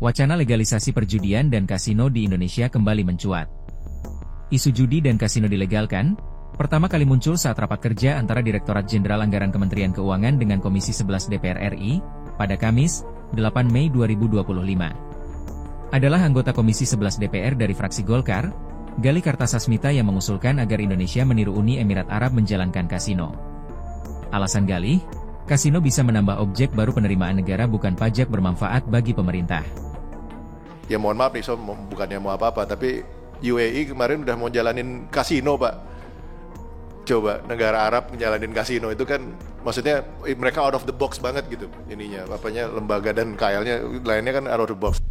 Wacana legalisasi perjudian dan kasino di Indonesia kembali mencuat. Isu judi dan kasino dilegalkan, pertama kali muncul saat rapat kerja antara Direktorat Jenderal Anggaran Kementerian Keuangan dengan Komisi 11 DPR RI, pada Kamis, 8 Mei 2025. Adalah anggota Komisi 11 DPR dari fraksi Golkar, Gali Kartasasmita yang mengusulkan agar Indonesia meniru Uni Emirat Arab menjalankan kasino. Alasan Gali, kasino bisa menambah objek baru penerimaan negara bukan pajak bermanfaat bagi pemerintah. Ya mohon maaf nih, bukannya mau apa-apa, tapi UAE kemarin udah mau jalanin kasino, Pak. Coba negara Arab menjalanin kasino itu kan, maksudnya mereka out of the box banget gitu ininya, lembaga dan KL-nya lainnya kan out of the box.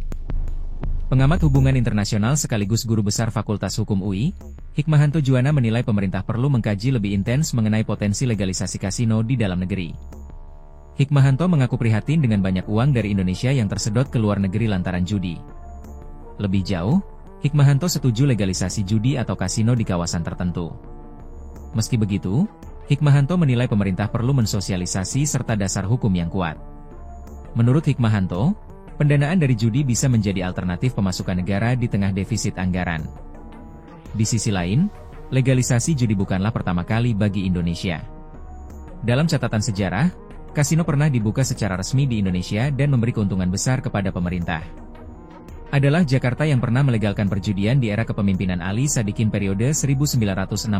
Pengamat hubungan internasional sekaligus guru besar Fakultas Hukum UI, Hikmahanto Juwana menilai pemerintah perlu mengkaji lebih intens mengenai potensi legalisasi kasino di dalam negeri. Hikmahanto mengaku prihatin dengan banyak uang dari Indonesia yang tersedot ke luar negeri lantaran judi. Lebih jauh, Hikmahanto setuju legalisasi judi atau kasino di kawasan tertentu. Meski begitu, Hikmahanto menilai pemerintah perlu mensosialisasi serta dasar hukum yang kuat. Menurut Hikmahanto, pendanaan dari judi bisa menjadi alternatif pemasukan negara di tengah defisit anggaran. Di sisi lain, legalisasi judi bukanlah pertama kali bagi Indonesia. Dalam catatan sejarah, kasino pernah dibuka secara resmi di Indonesia dan memberi keuntungan besar kepada pemerintah. Adalah Jakarta yang pernah melegalkan perjudian di era kepemimpinan Ali Sadikin periode 1966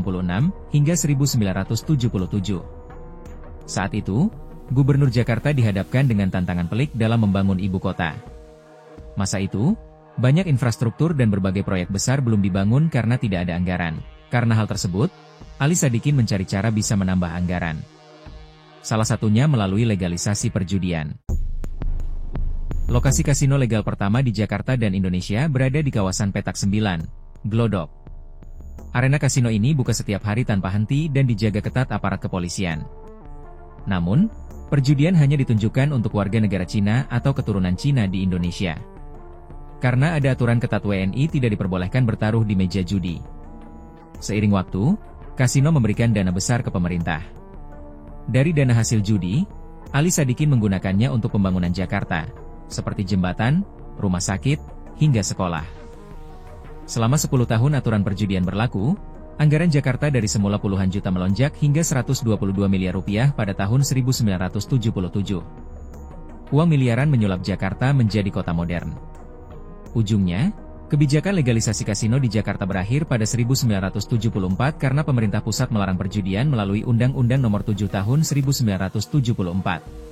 hingga 1977. Saat itu, Gubernur Jakarta dihadapkan dengan tantangan pelik dalam membangun ibu kota. Masa itu, banyak infrastruktur dan berbagai proyek besar belum dibangun karena tidak ada anggaran. Karena hal tersebut, Ali Sadikin mencari cara bisa menambah anggaran. Salah satunya melalui legalisasi perjudian. Lokasi kasino legal pertama di Jakarta dan Indonesia berada di kawasan Petak 9, Glodok. Arena kasino ini buka setiap hari tanpa henti dan dijaga ketat aparat kepolisian. Namun, perjudian hanya ditunjukkan untuk warga negara Cina atau keturunan Cina di Indonesia. Karena ada aturan ketat WNI tidak diperbolehkan bertaruh di meja judi. Seiring waktu, kasino memberikan dana besar ke pemerintah. Dari dana hasil judi, Ali Sadikin menggunakannya untuk pembangunan Jakarta, seperti jembatan, rumah sakit, hingga sekolah. Selama 10 tahun aturan perjudian berlaku, anggaran Jakarta dari semula puluhan juta melonjak hingga 122 miliar rupiah pada tahun 1977. Uang miliaran menyulap Jakarta menjadi kota modern. Ujungnya, kebijakan legalisasi kasino di Jakarta berakhir pada 1974 karena pemerintah pusat melarang perjudian melalui Undang-Undang Nomor 7 Tahun 1974.